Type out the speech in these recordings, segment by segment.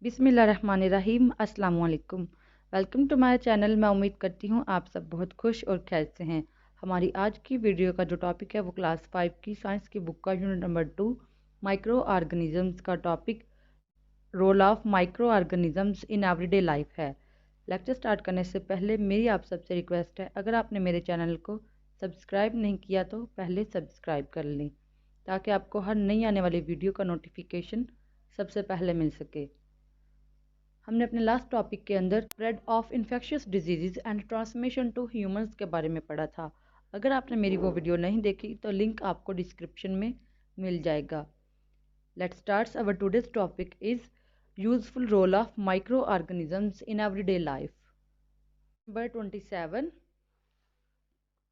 बिस्मिल्लाहिर्रहमानिर्रहीम। अस्सलाम वालेकुम। Welcome to my channel. मैं उम्मीद करती हूँ आप सब बहुत खुश और खैर से हैं। हमारी आज की वीडियो का जो टॉपिक है वो क्लास 5 की साइंस की बुक का यूनिट नंबर 2 माइक्रो ऑर्गेनिजम्स का topic role of micro organisms in everyday life है। लेक्चर स्टार्ट करने से पहले मेरी आप सबसे रिक्वेस्ट है, अगर आपने मेरे चैनल को सब्सक्राइब नहीं किया तो पहले सब्सक्राइब कर लें ताकि आपको हर नई आने वाली वीडियो का नोटिफिकेशन सबसे पहले मिल सके। हमने अपने लास्ट टॉपिक के अंदर spread of infectious diseases and transmission to humans के बारे में पढ़ा था। अगर आपने मेरी वो वीडियो नहीं देखी तो लिंक आपको डिस्क्रिप्शन में मिल जाएगा। Let's start. Our today's topic is useful role of micro organisms in everyday life. Number 27,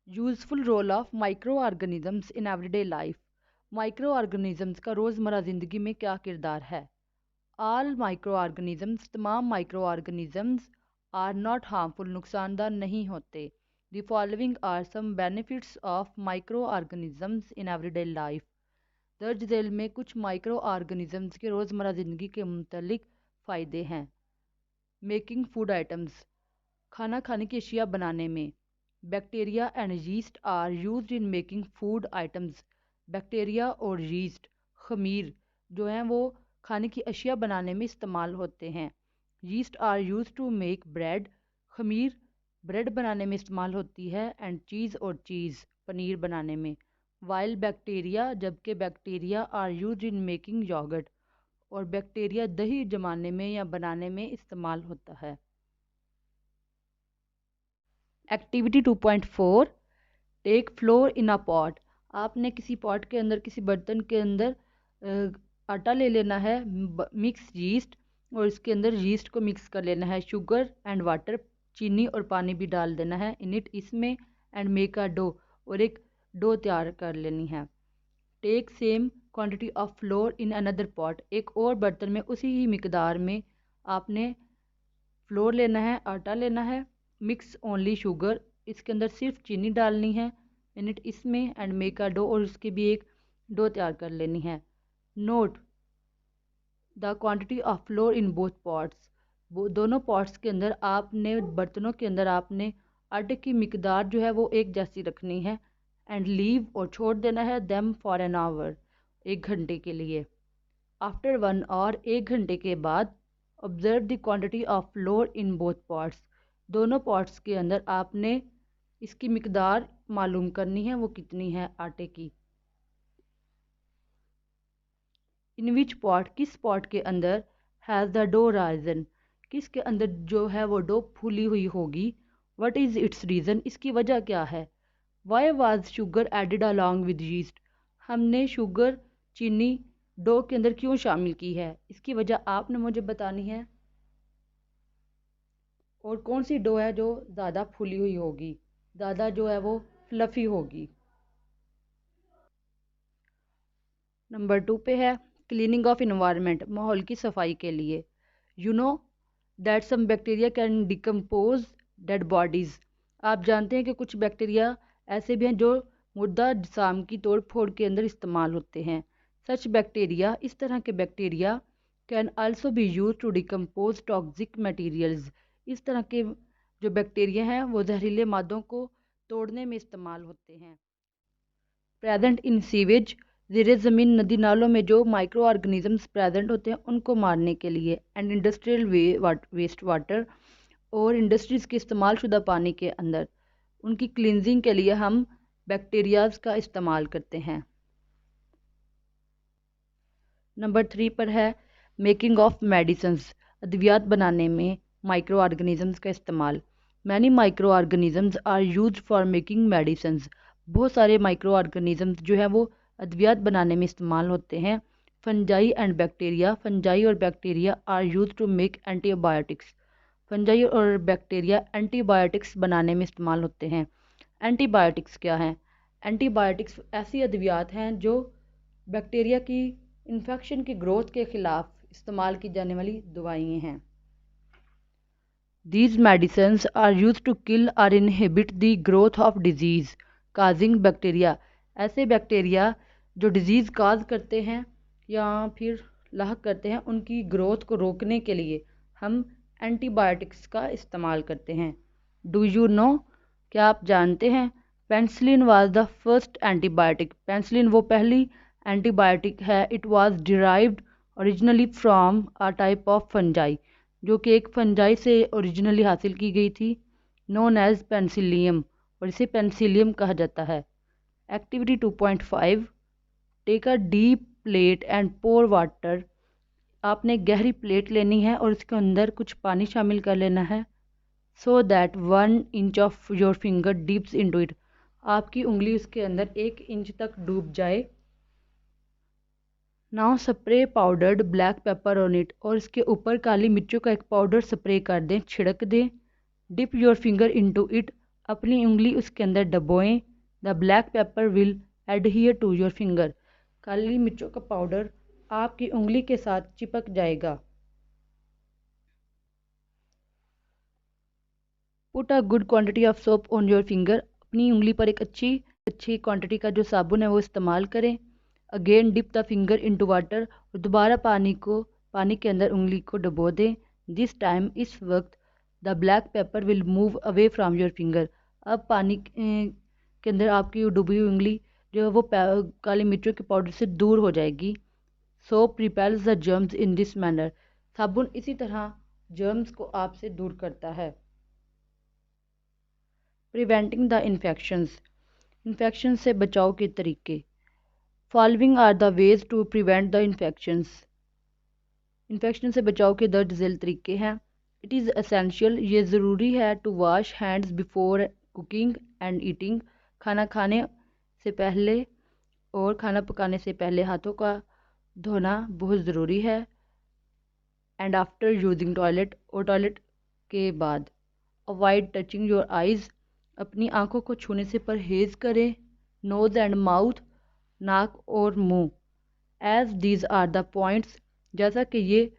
useful role of micro organisms in everyday life. Micro organisms का रोज़मर्रा ज़िंदगी में क्या किरदार है? ऑल माइक्रो ऑर्गेनिजम्स, तमाम micro organisms are not harmful, नुकसानदार नहीं होते। The following are some benefits of micro organisms in everyday life. दर्ज झेल में कुछ माइक्रो ऑर्गेनिजम्स के रोज़मर्रा ज़िंदगी के मुतल्लिक फ़ायदे हैं। मेकिंग फूड आइटम्स, खाना खाने की अशिया बनाने में। Bacteria and yeast are used in making food items. Bacteria और यीस्ट, खमीर जो हैं वो खाने की अशिया बनाने में इस्तेमाल होते हैं। Yeast are use to make bread, खमीर ब्रेड बनाने में इस्तेमाल होती है। एंड चीज़ और चीज़, पनीर बनाने में। वाइल बैक्टीरिया, जबकि bacteria are use in making yogurt, और बैक्टीरिया दही जमाने में या बनाने में इस्तेमाल होता है। Activity 2.4, take flour in a pot. आपने किसी पॉट के अंदर, किसी बर्तन के अंदर आटा ले लेना है, मिक्स यीस्ट, और इसके अंदर यीस्ट को मिक्स कर लेना है। शुगर एंड वाटर, चीनी और पानी भी डाल देना है इन इट, इसमें। एंड मेक अ डो, और एक डो तैयार कर लेनी है। Take same quantity of flour in another pot, एक और बर्तन में उसी ही मिकदार में आपने फ्लोर लेना है, आटा लेना है। मिक्स ओनली शुगर, इसके अंदर सिर्फ चीनी डालनी है इन इट, इसमें। एंड मेक अ डो, और उसकी भी एक डो तैयार कर लेनी है। Note the quantity of flour in both pots, दोनों पॉट्स के अंदर आपने, बर्तनों के अंदर आपने आटे की मिकदार जो है वो एक जैसी रखनी है। एंड लीव, और छोड़ देना है, देम फॉर एन आवर, 1 घंटे के लिए। आफ्टर 1 आवर, 1 घंटे के बाद, observe the quantity of flour in both pots, दोनों पॉट्स के अंदर आपने इसकी मिकदार मालूम करनी है वो कितनी है आटे की। इन विच पॉट, किस पॉट के अंदर, हैज़ द डो राइजन, किसके अंदर जो है वो डो फूली हुई होगी। वट इज़ इट्स रीज़न, इसकी वजह क्या है। Why was sugar added along with yeast, हमने शुगर, चीनी डो के अंदर क्यों शामिल की है, इसकी वजह आपने मुझे बतानी है। और कौन सी डो है जो ज़्यादा फूली हुई होगी, ज़्यादा जो है वो फ्लफ़ी होगी। नंबर 2 पे है क्लीनिंग ऑफ इन्वायरमेंट, माहौल की सफाई के लिए। You know that some bacteria can decompose dead bodies, आप जानते हैं कि कुछ बैक्टीरिया ऐसे भी हैं जो मुर्दा जिसाम की तोड़ फोड़ के अंदर इस्तेमाल होते हैं। सच बैक्टीरिया, इस तरह के bacteria, can also be use to decompose toxic materials, इस तरह के जो बैक्टीरिया हैं वो जहरीले मादों को तोड़ने में इस्तेमाल होते हैं। प्रेजेंट इन सीवेज, ज़ेरे ज़मीन नदी नालों में जो माइक्रो ऑर्गेनिजम्स प्रेजेंट होते हैं उनको मारने के लिए। एंड इंडस्ट्रियल वेस्ट वाटर, और इंडस्ट्रीज़ के इस्तेमाल शुदा पानी के अंदर उनकी क्लिनजिंग के लिए हम बैक्टीरियाज का इस्तेमाल करते हैं। नंबर 3 पर है मेकिंग ऑफ मेडिसिन्स, अद्वियात बनाने में माइक्रो ऑर्गेनिजम्स का इस्तेमाल। Many micro organisms are use for making medicines, बहुत सारे माइक्रो ऑर्गेनिजम्स जो है वो अद्वियात बनाने में इस्तेमाल होते हैं। फंजाई एंड बैक्टीरिया, फंजाई और bacteria are use to make antibiotics, fungi और बैक्टीरिया एंटीबायोटिक्स बनाने में इस्तेमाल होते हैं। एंटीबायोटिक्स क्या हैं? एंटीबायोटिक्स ऐसी अद्वियात हैं जो बैक्टीरिया की इन्फेक्शन की ग्रोथ के ख़िलाफ़ इस्तेमाल की जाने वाली दवाएँ हैं। These medicines are used to kill or inhibit the growth of disease causing bacteria, ऐसे बैक्टीरिया जो डिज़ीज़ काज करते हैं या फिर लाहक करते हैं, उनकी ग्रोथ को रोकने के लिए हम एंटीबायोटिक्स का इस्तेमाल करते हैं। डू यू नो, क्या आप जानते हैं, penicillin was the first antibiotic. Penicillin वो पहली एंटीबायोटिक है। It was derived originally from a type of fungi, जो कि एक फंजाई से ओरिजिनली हासिल की गई थी, नोन एज पेनिसिलियम, और इसे पेनिसिलियम कहा जाता है। Activity 2.5, take a deep plate and pour water. आपने गहरी प्लेट लेनी है और इसके अंदर कुछ पानी शामिल कर लेना है, so that 1 inch of your finger dips into it. आपकी उंगली उसके अंदर 1 इंच तक डूब जाए। Now spray powdered black pepper on it, और इसके ऊपर काली मिर्चों का एक पाउडर स्प्रे कर दें, छिड़क दें। Dip your finger into it, अपनी उंगली उसके अंदर डबोएं। The black pepper will adhere to your finger, काली मिर्चों का पाउडर आपकी उंगली के साथ चिपक जाएगा। Put a good quantity of soap on your finger, अपनी उंगली पर एक अच्छी क्वांटिटी का जो साबुन है वो इस्तेमाल करें। Again dip the finger into water, और दोबारा पानी के अंदर उंगली को डबो दें। दिस टाइम, इस वक्त, the black pepper will move away from your finger, अब पानी के अंदर आपकी डूबी हुई उंगली जो है वो काली मिर्चों के पाउडर से दूर हो जाएगी। Soap repels the germs in this manner, साबुन इसी तरह जर्म्स को आपसे दूर करता है। प्रिवेंटिंग द इन्फेक्शंस, इन्फेक्शन से बचाव के तरीके। Following are the ways to prevent the infections, infection से बचाव के दर्ज झेल तरीके हैं। इट इज़ एसेंशियल, ये ज़रूरी है, to wash hands before cooking and eating, खाना खाने से पहले और खाना पकाने से पहले हाथों का धोना बहुत ज़रूरी है। एंड आफ्टर यूजिंग टॉयलेट, और टॉयलेट के बाद। अवॉइड टचिंग योर आइज़, अपनी आंखों को छूने से परहेज़ करें। नोज़ एंड माउथ, नाक और मुंह। As these are the points, जैसा कि ये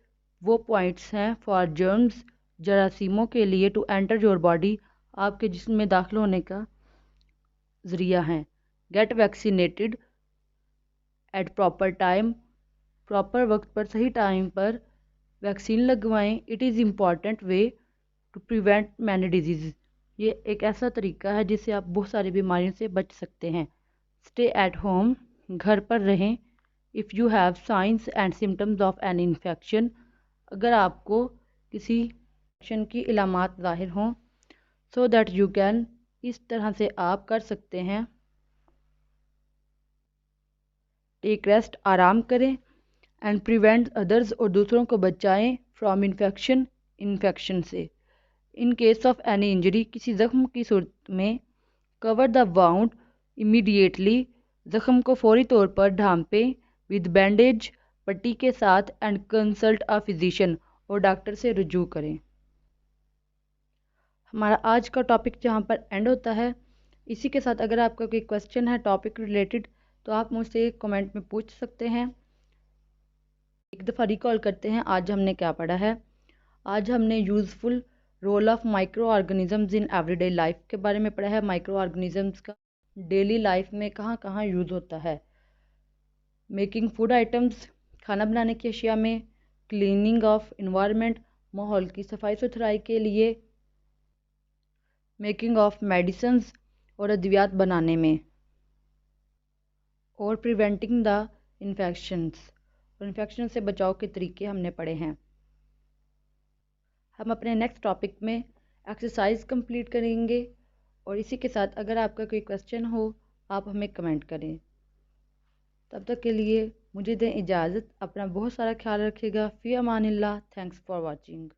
वो पॉइंट्स हैं, फॉर जर्म्स, जरासीमों के लिए, टू एंटर योर बॉडी, आपके जिस्म में दाखिल होने का ज़रिया हैं। Get vaccinated at proper time, proper वक्त पर, सही टाइम पर वैक्सीन लगवाएं। It is important way to prevent many disease, ये एक ऐसा तरीका है जिससे आप बहुत सारी बीमारियों से बच सकते हैं। स्टे एट होम, घर पर रहें। If you have science and symptoms of an infection, अगर आपको किसी इन्फेक्शन की इलामात ज़ाहिर हों, सो दैट यू कैन, इस तरह से आप कर सकते हैं। टेक रेस्ट, आराम करें। एंड प्रिवेंट अदर्स, और दूसरों को बचाएं, फ्रॉम इन्फेक्शन से। In case of any injury, किसी ज़ख्म की सूरत में, कवर द वाउंड इमीडिएटली, ज़ख्म को फौरी तौर पर ढांपें, विद बैंडेज, पट्टी के साथ, एंड कंसल्ट अ फिजिशियन, और डॉक्टर से रुजू करें। हमारा आज का टॉपिक जहाँ पर एंड होता है। इसी के साथ अगर आपका कोई क्वेश्चन है टॉपिक रिलेटेड, तो आप मुझसे कमेंट में पूछ सकते हैं। एक दफ़ा रिकॉल करते हैं आज हमने क्या पढ़ा है। आज हमने useful role of micro organisms in everyday life के बारे में पढ़ा है। माइक्रो ऑर्गेनिजम्स का डेली लाइफ में कहाँ कहाँ यूज़ होता है। मेकिंग फूड आइटम्स, खाना बनाने की अशिया में। क्लीनिंग ऑफ इन्वायरमेंट, माहौल की सफाई सुथराई के लिए। मेकिंग ऑफ मेडिसिन्स, और अद्वियात बनाने में। और प्रिवेंटिंग द इन्फेक्शंस, और इन्फेक्शन से बचाव के तरीके हमने पढ़े हैं। हम अपने नेक्स्ट टॉपिक में एक्सरसाइज कंप्लीट करेंगे, और इसी के साथ अगर आपका कोई क्वेश्चन हो आप हमें कमेंट करें। तब तक के लिए मुझे दें इजाज़त। अपना बहुत सारा ख्याल रखिएगा। फ़ी अमानिल्लाह। Thanks for watching.